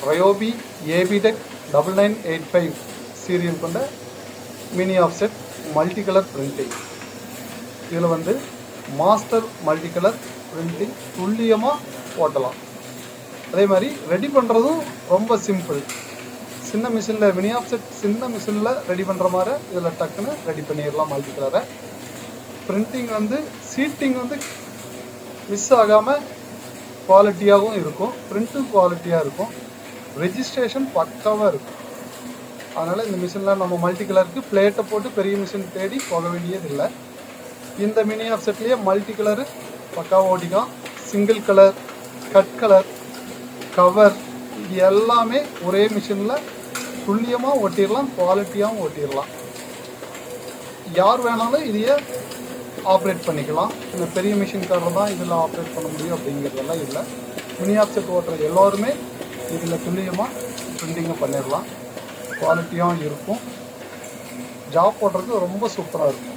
ரயோபி ஏபிடெக் 9985 serial கொண்ட mini offset multi colour printing. இதில் வந்து மாஸ்டர் மல்டி கலர் பிரிண்டிங் துல்லியமாக ஓட்டலாம். அதே மாதிரி ரெடி பண்ணுறதும் ரொம்ப சிம்பிள். சின்ன மிஷினில் மினி ஆஃப்செட் சின்ன மிஷினில் ரெடி பண்ணுற மாதிரி இதில் டக்குன்னு ரெடி பண்ணிடலாம் மல்டி கலரை. பிரிண்டிங் வந்து சீட்டிங் வந்து மிஸ் ஆகாமல் குவாலிட்டியாகவும் இருக்கும், பிரிண்ட்டும் குவாலிட்டியாக இருக்கும், ரெஜிஸ்ட்ரேஷன் பக்காவாக இருக்கும். அதனால் இந்த மிஷினில் நம்ம மல்டி கலருக்கு பிளேட்டை போட்டு பெரிய மிஷின் தேடி போக வேண்டியதில்லை. இந்த மினி ஆஃப்செட்லேயே மல்டி கலரு பக்காவாக ஓட்டிக்கலாம். Single colour, cut colour, cover இது எல்லாமே ஒரே மிஷினில் துல்லியமாக ஓட்டிடலாம், குவாலிட்டியாகவும் ஓட்டிடலாம். யார் வேணாலும் இதையே ஆப்ரேட் பண்ணிக்கலாம். இந்த பெரிய மிஷின்காரர் தான் இதில் ஆப்ரேட் பண்ண முடியும் அப்படிங்கிறதெல்லாம் இல்லை. மினி ஆஃப்செட் ஓட்டுற எல்லோருமே இதில் துல்லியமாக பிரிண்டிங்கை பண்ணிடலாம், குவாலிட்டியாகவும் இருக்கும், ஜாப் போடுறதுக்கு ரொம்ப சூப்பராக இருக்கும்.